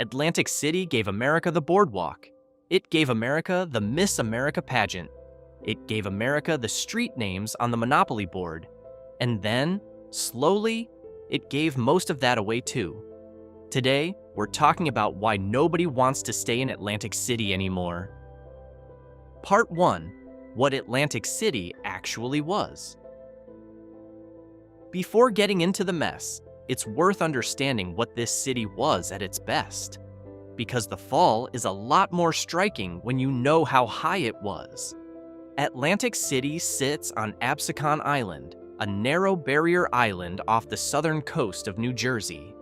Atlantic City gave America the boardwalk. It gave America the Miss America pageant. It gave America the street names on the Monopoly board. And then, slowly, it gave most of that away too. Today, we're talking about why nobody wants to stay in Atlantic City anymore. Part 1. What Atlantic City actually was. Before getting into the mess, it's worth understanding what this city was at its best, because the fall is a lot more striking when you know how high it was. Atlantic City sits on Absecon Island, a narrow barrier island off the southern coast of New Jersey.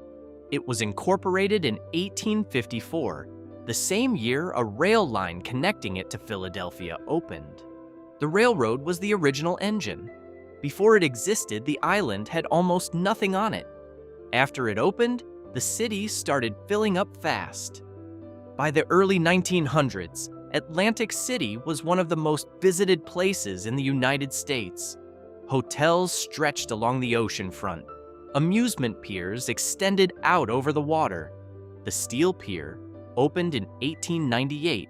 It was incorporated in 1854, the same year a rail line connecting it to Philadelphia opened. The railroad was the original engine. Before it existed, the island had almost nothing on it. After it opened, the city started filling up fast. By the early 1900s, Atlantic City was one of the most visited places in the United States. Hotels stretched along the ocean front. Amusement piers extended out over the water. The Steel Pier, opened in 1898,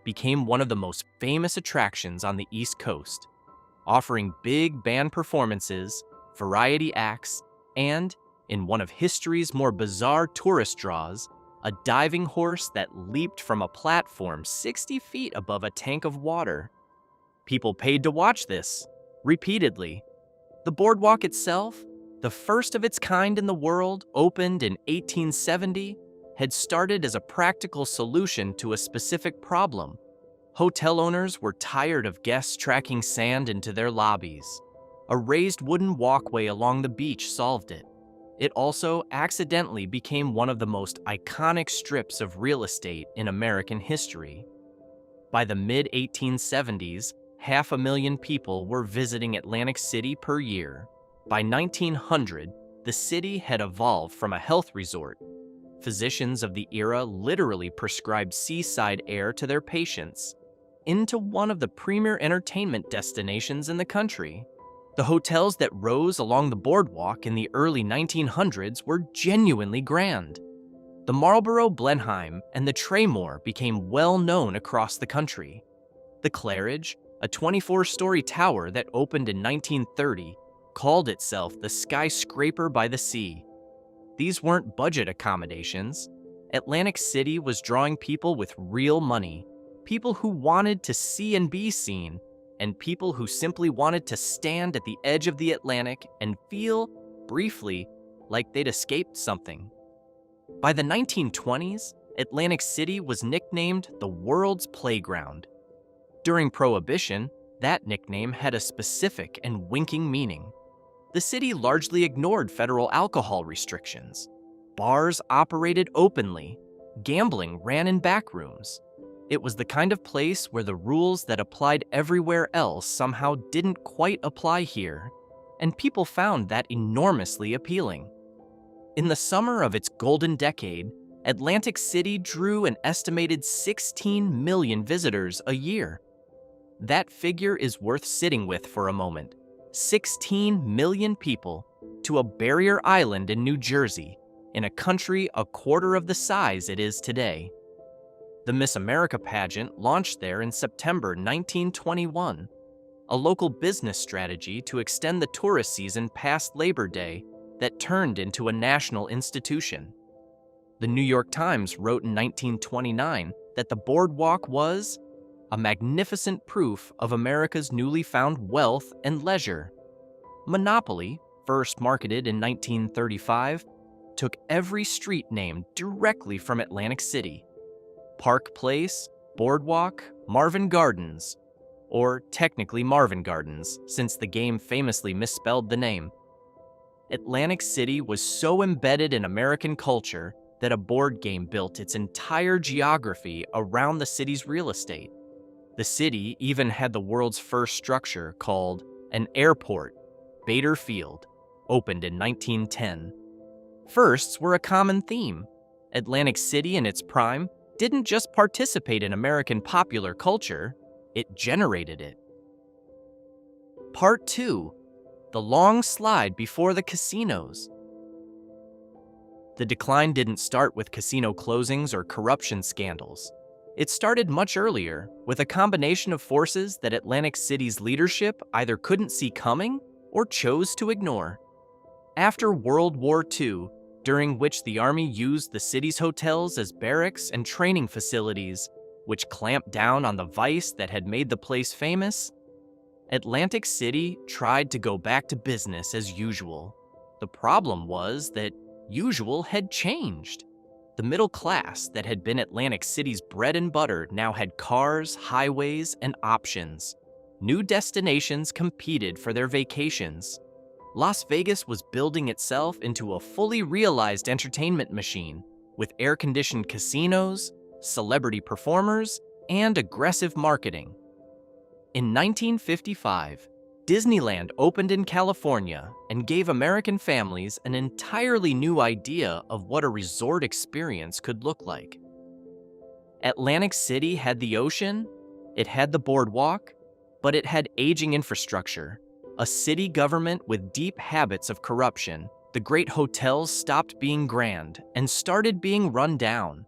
became one of the most famous attractions on the East Coast, offering big band performances, variety acts, and, in one of history's more bizarre tourist draws, a diving horse that leaped from a platform 60 feet above a tank of water. People paid to watch this, repeatedly. The boardwalk itself, the first of its kind in the world, opened in 1870, had started as a practical solution to a specific problem. Hotel owners were tired of guests tracking sand into their lobbies. A raised wooden walkway along the beach solved it. It also accidentally became one of the most iconic strips of real estate in American history. By the mid-1870s, 500,000 people were visiting Atlantic City per year. By 1900, the city had evolved from a health resort. Physicians of the era literally prescribed seaside air to their patients, into one of the premier entertainment destinations in the country. The hotels that rose along the boardwalk in the early 1900s were genuinely grand. The Marlborough Blenheim and the Traymore became well known across the country. The Claridge, a 24-story tower that opened in 1930, called itself the skyscraper by the sea. These weren't budget accommodations. Atlantic City was drawing people with real money, people who wanted to see and be seen, and people who simply wanted to stand at the edge of the Atlantic and feel, briefly, like they'd escaped something. By the 1920s, Atlantic City was nicknamed the world's playground. During Prohibition, that nickname had a specific and winking meaning. The city largely ignored federal alcohol restrictions. Bars operated openly. Gambling ran in back rooms. It was the kind of place where the rules that applied everywhere else somehow didn't quite apply here, and people found that enormously appealing. In the summer of its golden decade, Atlantic City drew an estimated 16 million visitors a year. That figure is worth sitting with for a moment. 16 million people to a barrier island in New Jersey, in a country a quarter of the size it is today. The Miss America pageant launched there in September 1921, a local business strategy to extend the tourist season past Labor Day that turned into a national institution. The New York Times wrote in 1929 that the boardwalk was a magnificent proof of America's newly found wealth and leisure. Monopoly, first marketed in 1935, took every street name directly from Atlantic City. Park Place, Boardwalk, Marvin Gardens, or technically Marvin Gardens, since the game famously misspelled the name. Atlantic City was so embedded in American culture that a board game built its entire geography around the city's real estate. The city even had the world's first structure called an airport, Bader Field, opened in 1910. Firsts were a common theme. Atlantic City in its prime didn't just participate in American popular culture, it generated it. Part 2. The long slide before the casinos. The decline didn't start with casino closings or corruption scandals. It started much earlier, with a combination of forces that Atlantic City's leadership either couldn't see coming or chose to ignore. After World War II, during which the Army used the city's hotels as barracks and training facilities, which clamped down on the vice that had made the place famous, Atlantic City tried to go back to business as usual. The problem was that usual had changed. The middle class that had been Atlantic City's bread and butter now had cars, highways, and options. New destinations competed for their vacations. Las Vegas was building itself into a fully realized entertainment machine, with air-conditioned casinos, celebrity performers, and aggressive marketing. In 1955, Disneyland opened in California and gave American families an entirely new idea of what a resort experience could look like. Atlantic City had the ocean, it had the boardwalk, but it had aging infrastructure, a city government with deep habits of corruption. The great hotels stopped being grand and started being run down.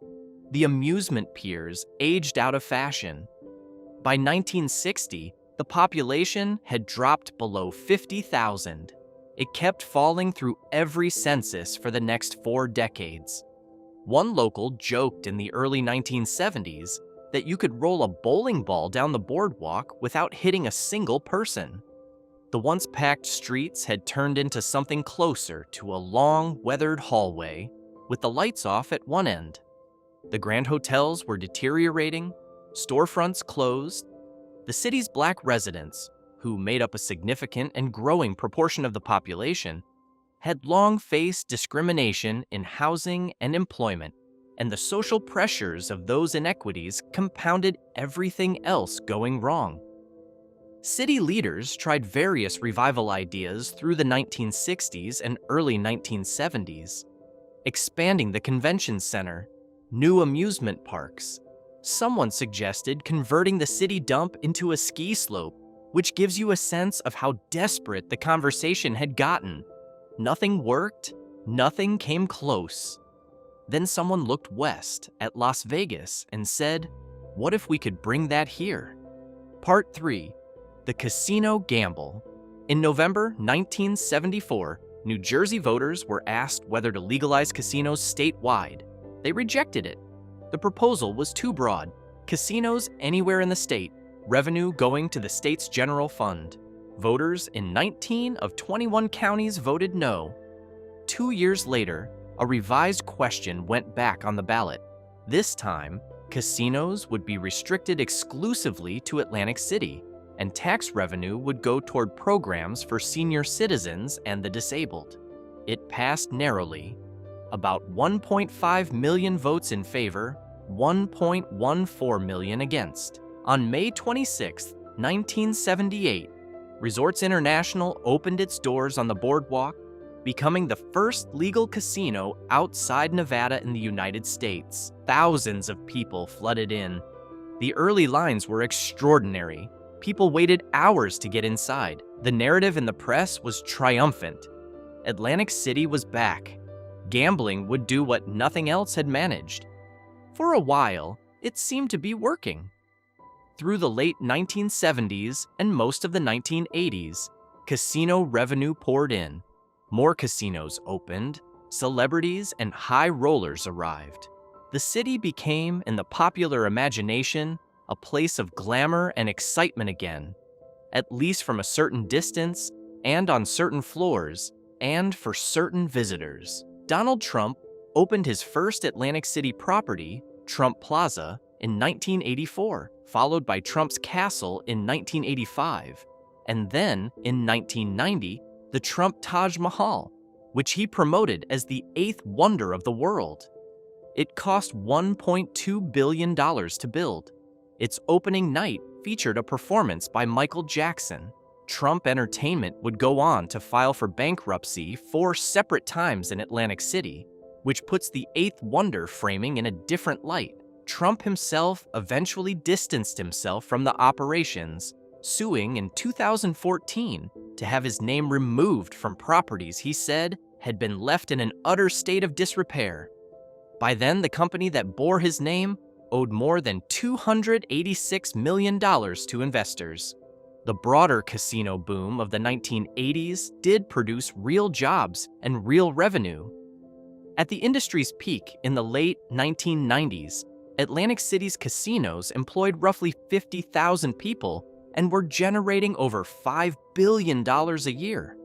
The amusement piers aged out of fashion. By 1960, the population had dropped below 50,000. It kept falling through every census for the next 4 decades. One local joked in the early 1970s that you could roll a bowling ball down the boardwalk without hitting a single person. The once packed streets had turned into something closer to a long, weathered hallway with the lights off at one end. The grand hotels were deteriorating, storefronts closed. The city's black residents, who made up a significant and growing proportion of the population, had long faced discrimination in housing and employment, and the social pressures of those inequities compounded everything else going wrong. City leaders tried various revival ideas through the 1960s and early 1970s, expanding the convention center, new amusement parks. Someone suggested converting the city dump into a ski slope, which gives you a sense of how desperate the conversation had gotten. Nothing worked, nothing came close. Then someone looked west at Las Vegas and said, what if we could bring that here? Part 3. The Casino Gamble. In November 1974, New Jersey voters were asked whether to legalize casinos statewide. They rejected it. The proposal was too broad. Casinos anywhere in the state, revenue going to the state's general fund. Voters in 19 of 21 counties voted no. 2 years later, a revised question went back on the ballot. This time, casinos would be restricted exclusively to Atlantic City, and tax revenue would go toward programs for senior citizens and the disabled. It passed narrowly. About 1.5 million votes in favor, 1.14 million against. On May 26, 1978, Resorts International opened its doors on the boardwalk, becoming the first legal casino outside Nevada in the United States. Thousands of people flooded in. The early lines were extraordinary. People waited hours to get inside. The narrative in the press was triumphant. Atlantic City was back. Gambling would do what nothing else had managed. For a while, it seemed to be working. Through the late 1970s and most of the 1980s, casino revenue poured in. More casinos opened, celebrities and high rollers arrived. The city became, in the popular imagination, a place of glamour and excitement again, at least from a certain distance and on certain floors and for certain visitors. Donald Trump opened his first Atlantic City property, Trump Plaza, in 1984, followed by Trump's Castle in 1985, and then, in 1990, the Trump Taj Mahal, which he promoted as the 8th wonder of the world. It cost $1.2 billion to build. Its opening night featured a performance by Michael Jackson. Trump Entertainment would go on to file for bankruptcy 4 separate times in Atlantic City, which puts the 8th wonder framing in a different light. Trump himself eventually distanced himself from the operations, suing in 2014 to have his name removed from properties he said had been left in an utter state of disrepair. By then, the company that bore his name owed more than $286 million to investors. The broader casino boom of the 1980s did produce real jobs and real revenue. At the industry's peak in the late 1990s, Atlantic City's casinos employed roughly 50,000 people and were generating over $5 billion a year.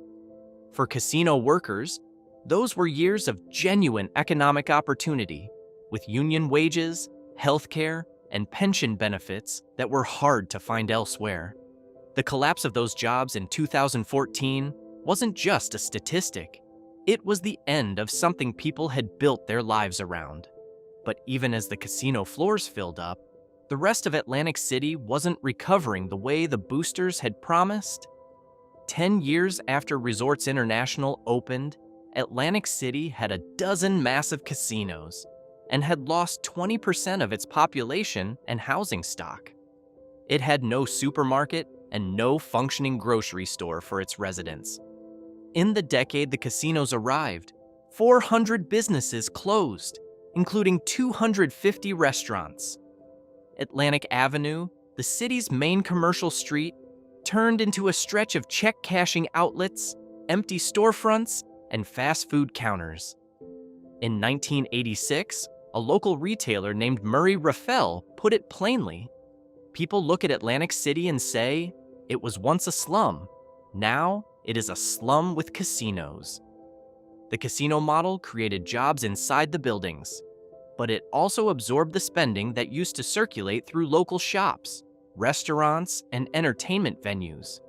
For casino workers, those were years of genuine economic opportunity, with union wages, healthcare, and pension benefits that were hard to find elsewhere. The collapse of those jobs in 2014 wasn't just a statistic. It was the end of something people had built their lives around. But even as the casino floors filled up, the rest of Atlantic City wasn't recovering the way the boosters had promised. 10 years after Resorts International opened, Atlantic City had a dozen massive casinos and had lost 20% of its population and housing stock. It had no supermarket and no functioning grocery store for its residents. In the decade the casinos arrived, 400 businesses closed, including 250 restaurants. Atlantic Avenue, the city's main commercial street, turned into a stretch of check-cashing outlets, empty storefronts, and fast food counters. In 1986, a local retailer named Murray Raffel put it plainly. People look at Atlantic City and say, it was once a slum. Now, it is a slum with casinos. The casino model created jobs inside the buildings, but it also absorbed the spending that used to circulate through local shops, restaurants, and entertainment venues.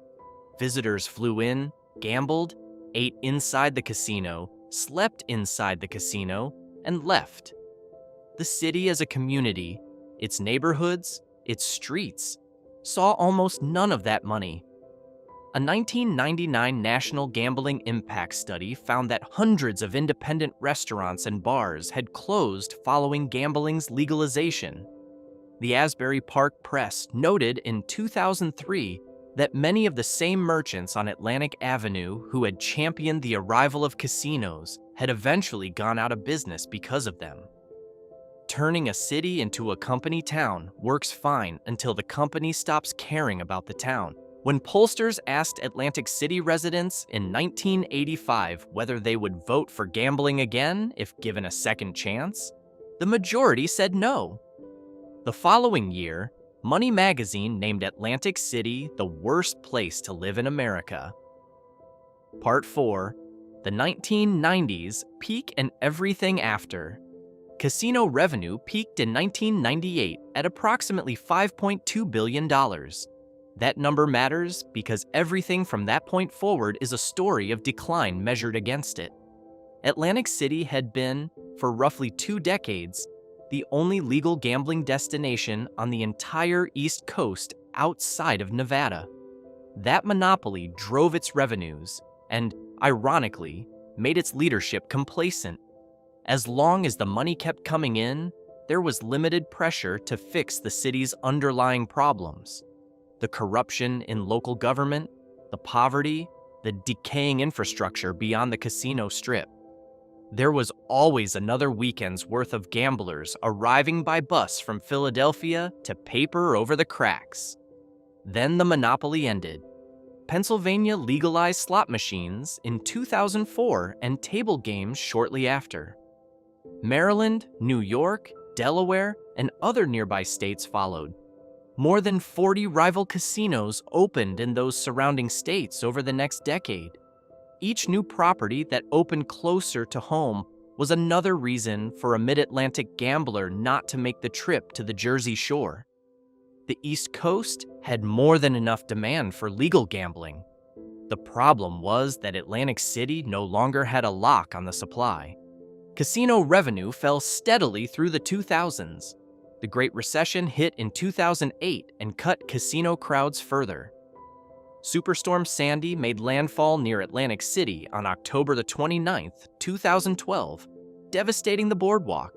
Visitors flew in, gambled, ate inside the casino, slept inside the casino, and left. The city as a community, its neighborhoods, its streets, saw almost none of that money. A 1999 National Gambling Impact Study found that hundreds of independent restaurants and bars had closed following gambling's legalization. The Asbury Park Press noted in 2003 that many of the same merchants on Atlantic Avenue who had championed the arrival of casinos had eventually gone out of business because of them. Turning a city into a company town works fine until the company stops caring about the town. When pollsters asked Atlantic City residents in 1985 whether they would vote for gambling again if given a second chance, the majority said no. The following year, Money magazine named Atlantic City the worst place to live in America. Part 4. The 1990s Peak and Everything After. Casino revenue peaked in 1998 at approximately $5.2 billion. That number matters because everything from that point forward is a story of decline measured against it. Atlantic City had been, for roughly 2 decades, the only legal gambling destination on the entire East Coast outside of Nevada. That monopoly drove its revenues and, ironically, made its leadership complacent. As long as the money kept coming in, there was limited pressure to fix the city's underlying problems. The corruption in local government, the poverty, the decaying infrastructure beyond the casino strip. There was always another weekend's worth of gamblers arriving by bus from Philadelphia to paper over the cracks. Then the monopoly ended. Pennsylvania legalized slot machines in 2004 and table games shortly after. Maryland, New York, Delaware, and other nearby states followed. More than 40 rival casinos opened in those surrounding states over the next decade. Each new property that opened closer to home was another reason for a mid-Atlantic gambler not to make the trip to the Jersey Shore. The East Coast had more than enough demand for legal gambling. The problem was that Atlantic City no longer had a lock on the supply. Casino revenue fell steadily through the 2000s. The Great Recession hit in 2008 and cut casino crowds further. Superstorm Sandy made landfall near Atlantic City on October the 29th, 2012, devastating the boardwalk,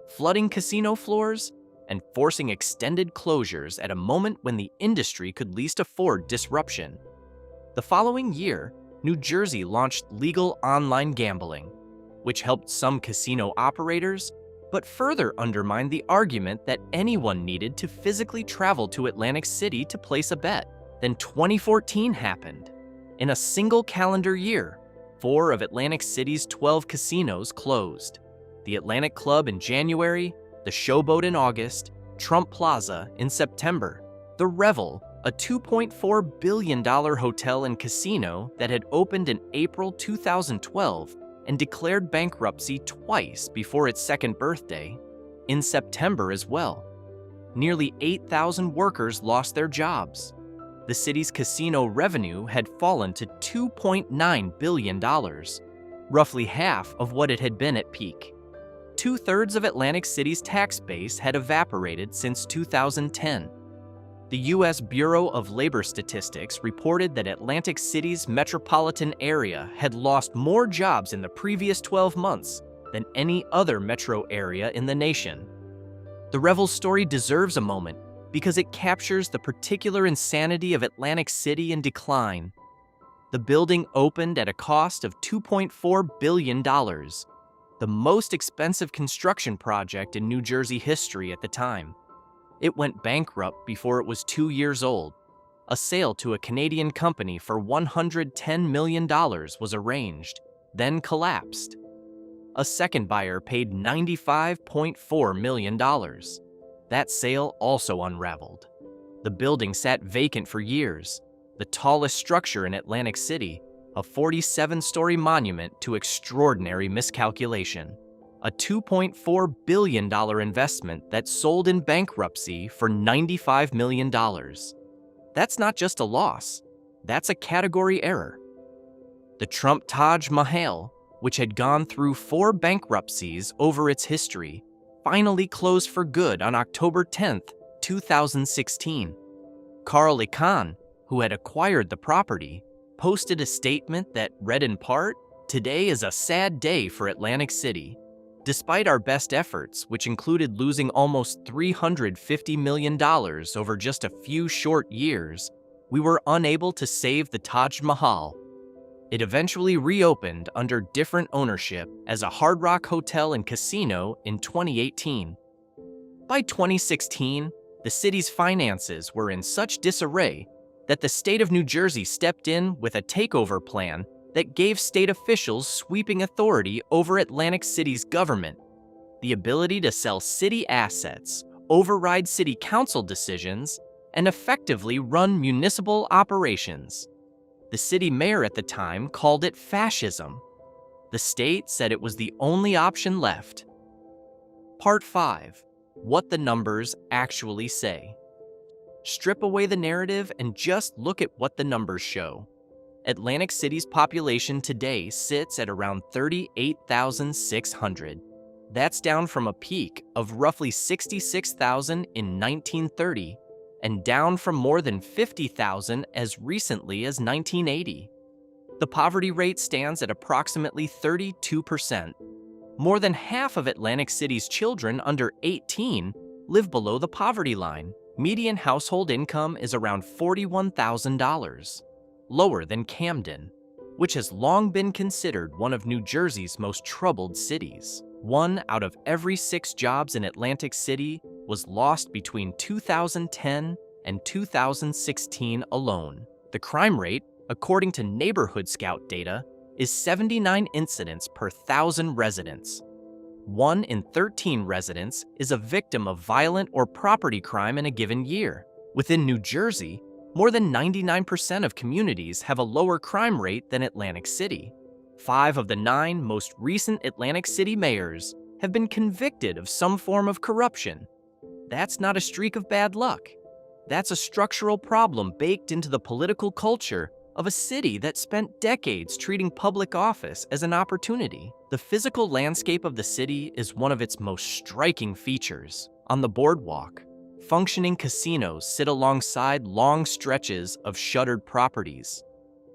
flooding casino floors, and forcing extended closures at a moment when the industry could least afford disruption. The following year, New Jersey launched legal online gambling, which helped some casino operators, but further undermined the argument that anyone needed to physically travel to Atlantic City to place a bet. Then 2014 happened. In a single calendar year, 4 of Atlantic City's 12 casinos closed. The Atlantic Club in January, the Showboat in August, Trump Plaza in September. The Revel, a $2.4 billion hotel and casino that had opened in April 2012 and declared bankruptcy twice before its second birthday, in September as well. Nearly 8,000 workers lost their jobs. The city's casino revenue had fallen to $2.9 billion, roughly half of what it had been at peak. 2/3 of Atlantic City's tax base had evaporated since 2010. The U.S. Bureau of Labor Statistics reported that Atlantic City's metropolitan area had lost more jobs in the previous 12 months than any other metro area in the nation. The Revel story deserves a moment because it captures the particular insanity of Atlantic City in decline. The building opened at a cost of $2.4 billion, the most expensive construction project in New Jersey history at the time. It went bankrupt before it was 2 years old. A sale to a Canadian company for $110 million was arranged, then collapsed. A second buyer paid $95.4 million. That sale also unraveled. The building sat vacant for years, the tallest structure in Atlantic City, a 47-story monument to extraordinary miscalculation. A $2.4 billion investment that sold in bankruptcy for $95 million. That's not just a loss, that's a category error. The Trump Taj Mahal, which had gone through 4 bankruptcies over its history, finally closed for good on October 10, 2016. Carl Icahn, who had acquired the property, posted a statement that read in part, "Today is a sad day for Atlantic City. Despite our best efforts, which included losing almost $350 million over just a few short years, we were unable to save the Taj Mahal." It eventually reopened under different ownership as a Hard Rock hotel and casino in 2018. By 2016, the city's finances were in such disarray that the state of New Jersey stepped in with a takeover plan that gave state officials sweeping authority over Atlantic City's government, the ability to sell city assets, override city council decisions, and effectively run municipal operations. The city mayor at the time called it fascism. The state said it was the only option left. Part 5. What the numbers actually say. Strip away the narrative and just look at what the numbers show. Atlantic City's population today sits at around 38,600. That's down from a peak of roughly 66,000 in 1930 and down from more than 50,000 as recently as 1980. The poverty rate stands at approximately 32%. More than half of Atlantic City's children under 18 live below the poverty line. Median household income is around $41,000. Lower than Camden, which has long been considered one of New Jersey's most troubled cities. 1 out of every 6 jobs in Atlantic City was lost between 2010 and 2016 alone. The crime rate, according to Neighborhood Scout data, is 79 incidents per 1,000 residents. 1 in 13 residents is a victim of violent or property crime in a given year. Within New Jersey, more than 99% of communities have a lower crime rate than Atlantic City. 5 of the 9 most recent Atlantic City mayors have been convicted of some form of corruption. That's not a streak of bad luck. That's a structural problem baked into the political culture of a city that spent decades treating public office as an opportunity. The physical landscape of the city is one of its most striking features. On the boardwalk, functioning casinos sit alongside long stretches of shuttered properties,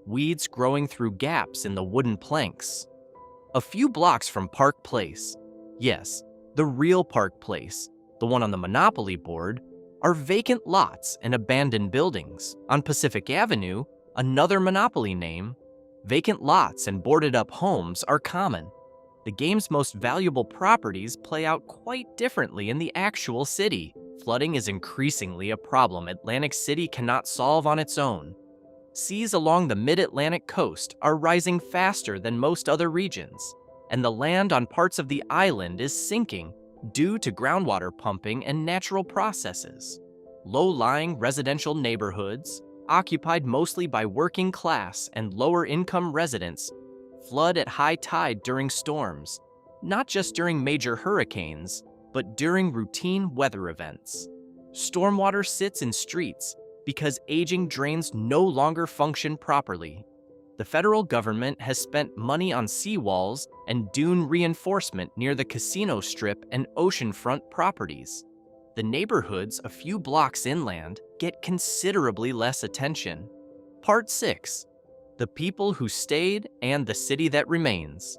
weeds growing through gaps in the wooden planks. A few blocks from Park Place, yes, the real Park Place, the one on the Monopoly board, are vacant lots and abandoned buildings. On Pacific Avenue, another Monopoly name, Vacant lots and boarded-up homes are common. The game's most valuable properties play out quite differently in the actual city. Flooding is increasingly a problem Atlantic City cannot solve on its own. Seas along the mid-Atlantic coast are rising faster than most other regions, and the land on parts of the island is sinking due to groundwater pumping and natural processes. Low-lying residential neighborhoods, occupied mostly by working-class and lower-income residents, flood at high tide during storms, not just during major hurricanes, but during routine weather events. Stormwater sits in streets because aging drains no longer function properly. The federal government has spent money on seawalls and dune reinforcement near the casino strip and oceanfront properties. The neighborhoods a few blocks inland get considerably less attention. Part 6. The people who stayed and the city that remains.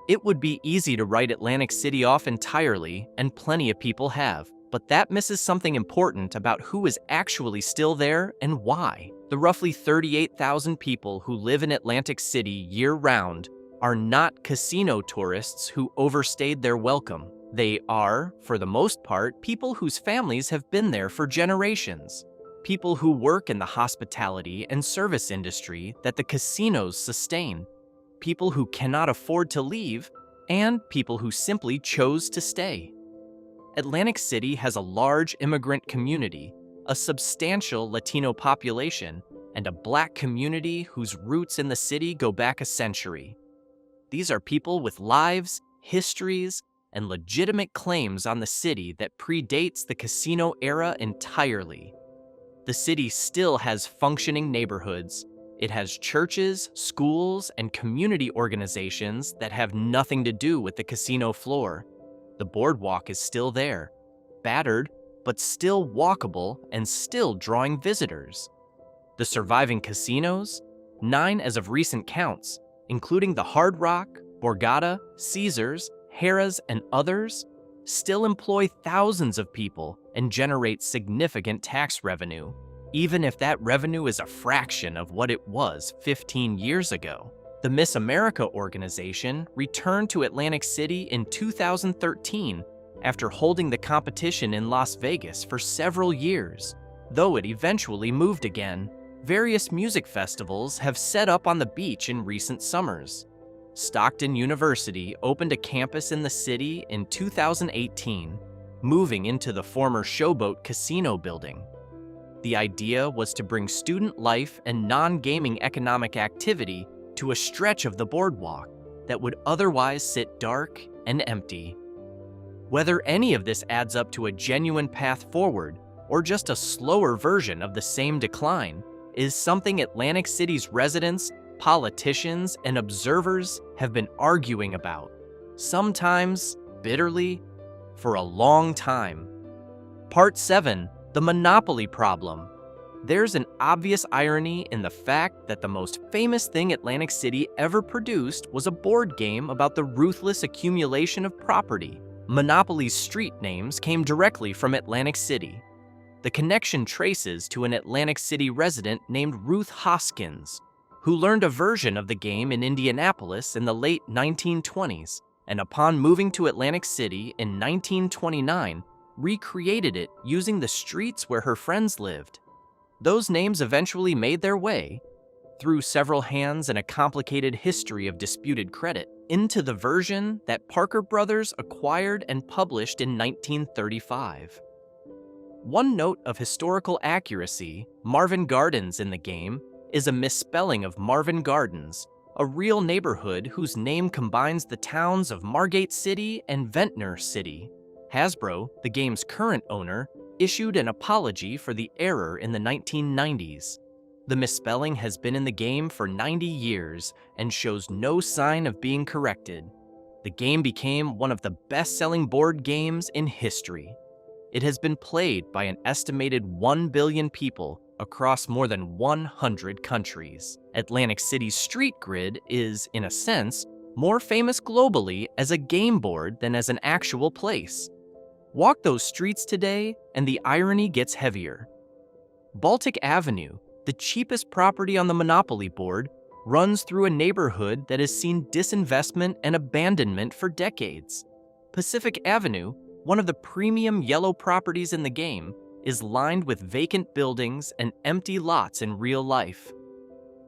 It would be easy to write Atlantic City off entirely, and plenty of people have, but that misses something important about who is actually still there and why. The roughly 38,000 people who live in Atlantic City year-round are not casino tourists who overstayed their welcome. They are, for the most part, people whose families have been there for generations. People who work in the hospitality and service industry that the casinos sustain. People who cannot afford to leave, and people who simply chose to stay. Atlantic City has a large immigrant community, a substantial Latino population, and a Black community whose roots in the city go back a century. These are people with lives, histories, and legitimate claims on the city that predates the casino era entirely. The city still has functioning neighborhoods. It has churches, schools, and community organizations that have nothing to do with the casino floor. The boardwalk is still there, battered, but still walkable and still drawing visitors. The surviving casinos, 9 as of recent counts, including the Hard Rock, Borgata, Caesars, Harrah's, and others, still employ thousands of people and generate significant tax revenue, even if that revenue is a fraction of what it was 15 years ago. The Miss America organization returned to Atlantic City in 2013 after holding the competition in Las Vegas for several years. Though it eventually moved again, various music festivals have set up on the beach in recent summers. Stockton University opened a campus in the city in 2018, moving into the former Showboat Casino building. The idea was to bring student life and non-gaming economic activity to a stretch of the boardwalk that would otherwise sit dark and empty. Whether any of this adds up to a genuine path forward or just a slower version of the same decline is something Atlantic City's residents, politicians, and observers have been arguing about, sometimes bitterly, for a long time. Part 7. The monopoly problem. There's an obvious irony in the fact that the most famous thing Atlantic City ever produced was a board game about the ruthless accumulation of property. Monopoly's street names came directly from Atlantic City. The connection traces to an Atlantic City resident named Ruth Hoskins, who learned a version of the game in Indianapolis in the late 1920s, and upon moving to Atlantic City in 1929, recreated it using the streets where her friends lived. Those names eventually made their way, through several hands and a complicated history of disputed credit, into the version that Parker Brothers acquired and published in 1935. One note of historical accuracy, Marvin Gardens in the game, is a misspelling of Marvin Gardens, a real neighborhood whose name combines the towns of Margate City and Ventnor City. Hasbro, the game's current owner, issued an apology for the error in the 1990s. The misspelling has been in the game for 90 years and shows no sign of being corrected. The game became one of the best-selling board games in history. It has been played by an estimated 1 billion people across more than 100 countries. Atlantic City's street grid is, in a sense, more famous globally as a game board than as an actual place. Walk those streets today, and the irony gets heavier. Baltic Avenue, the cheapest property on the Monopoly board, runs through a neighborhood that has seen disinvestment and abandonment for decades. Pacific Avenue, one of the premium yellow properties in the game, is lined with vacant buildings and empty lots in real life.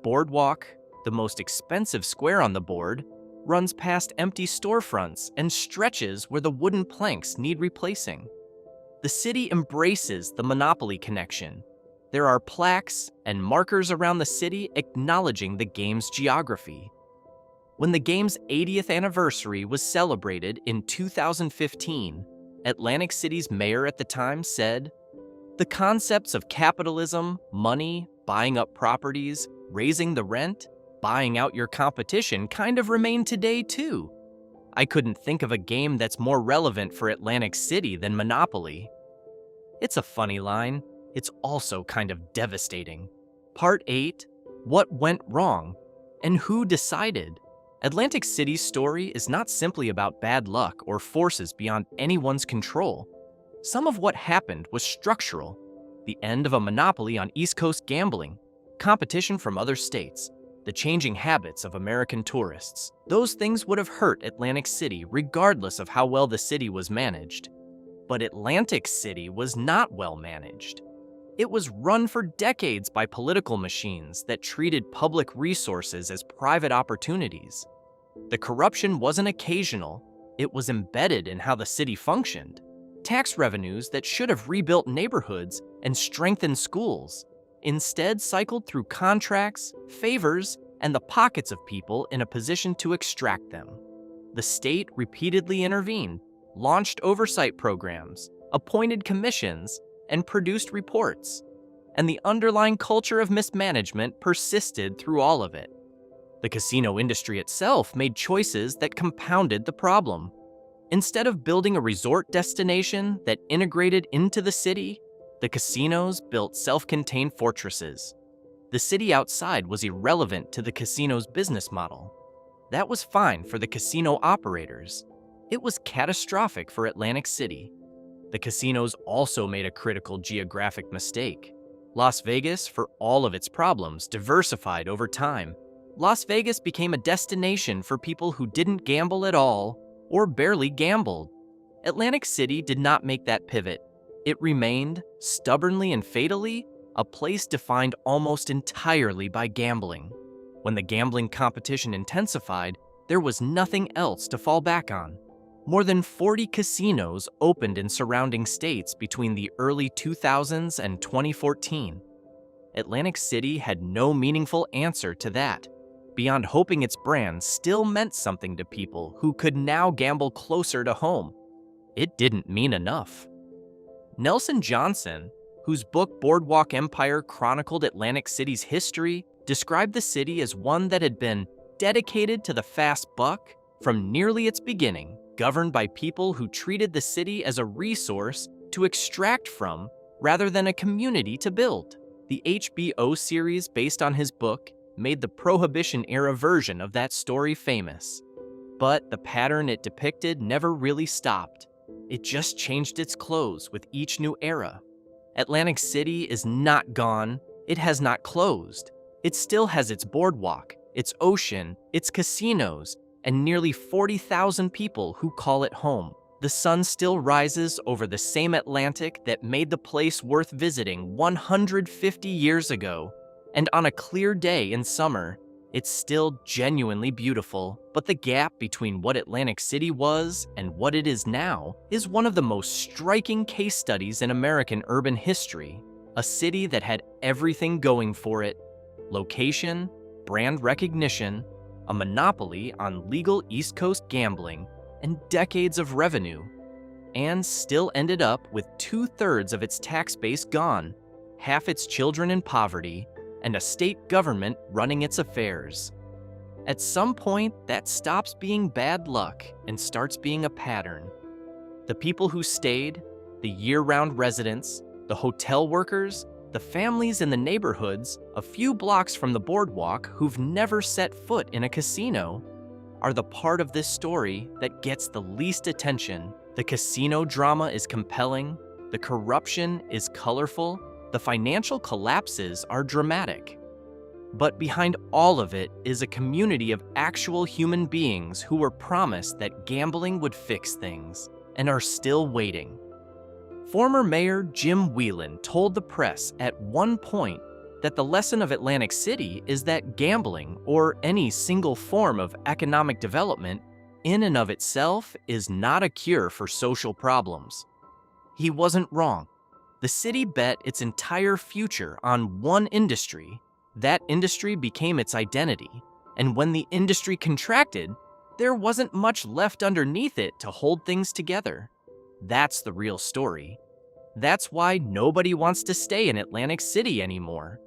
Boardwalk, the most expensive square on the board, runs past empty storefronts and stretches where the wooden planks need replacing. The city embraces the monopoly connection. There are plaques and markers around the city acknowledging the game's geography. When the game's 80th anniversary was celebrated in 2015, Atlantic City's mayor at the time said, "The concepts of capitalism, money, buying up properties, raising the rent, buying out your competition kind of remain today too. I couldn't think of a game that's more relevant for Atlantic City than Monopoly." It's a funny line. It's also kind of devastating. Part 8, What Went Wrong, and Who Decided? Atlantic City's story is not simply about bad luck or forces beyond anyone's control. Some of what happened was structural. The end of a monopoly on East Coast gambling, competition from other states, the changing habits of American tourists. Those things would have hurt Atlantic City regardless of how well the city was managed. But Atlantic City was not well managed. It was run for decades by political machines that treated public resources as private opportunities. The corruption wasn't occasional, it was embedded in how the city functioned. Tax revenues that should have rebuilt neighborhoods and strengthened schools instead cycled through contracts, favors, and the pockets of people in a position to extract them. The state repeatedly intervened, launched oversight programs, appointed commissions, and produced reports. And the underlying culture of mismanagement persisted through all of it. The casino industry itself made choices that compounded the problem. Instead of building a resort destination that integrated into the city, the casinos built self-contained fortresses. The city outside was irrelevant to the casino's business model. That was fine for the casino operators. It was catastrophic for Atlantic City. The casinos also made a critical geographic mistake. Las Vegas, for all of its problems, diversified over time. Las Vegas became a destination for people who didn't gamble at all or barely gambled. Atlantic City did not make that pivot. It remained, stubbornly and fatally, a place defined almost entirely by gambling. When the gambling competition intensified, there was nothing else to fall back on. More than 40 casinos opened in surrounding states between the early 2000s and 2014. Atlantic City had no meaningful answer to that, beyond hoping its brand still meant something to people who could now gamble closer to home. It didn't mean enough. Nelson Johnson, whose book Boardwalk Empire chronicled Atlantic City's history, described the city as one that had been dedicated to the fast buck from nearly its beginning, governed by people who treated the city as a resource to extract from rather than a community to build. The HBO series based on his book made the Prohibition-era version of that story famous. But the pattern it depicted never really stopped. It just changed its clothes with each new era. Atlantic City is not gone. It has not closed. It still has its boardwalk, its ocean, its casinos, and nearly 40,000 people who call it home. The sun still rises over the same Atlantic that made the place worth visiting 150 years ago. And on a clear day in summer, it's still genuinely beautiful. But the gap between what Atlantic City was and what it is now is one of the most striking case studies in American urban history. A city that had everything going for it: location, brand recognition, a monopoly on legal East Coast gambling, and decades of revenue, and still ended up with 2/3 of its tax base gone, half its children in poverty, and a state government running its affairs. At some point, that stops being bad luck and starts being a pattern. The people who stayed, the year-round residents, the hotel workers, the families in the neighborhoods a few blocks from the boardwalk who've never set foot in a casino, are the part of this story that gets the least attention. The casino drama is compelling, the corruption is colorful, the financial collapses are dramatic. But behind all of it is a community of actual human beings who were promised that gambling would fix things, and are still waiting. Former Mayor Jim Whelan told the press at one point that the lesson of Atlantic City is that gambling, or any single form of economic development, in and of itself is not a cure for social problems. He wasn't wrong. The city bet its entire future on one industry. That industry became its identity, and when the industry contracted, there wasn't much left underneath it to hold things together. That's the real story. That's why nobody wants to stay in Atlantic City anymore.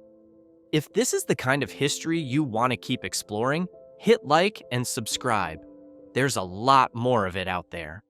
If this is the kind of history you want to keep exploring, hit like and subscribe. There's a lot more of it out there.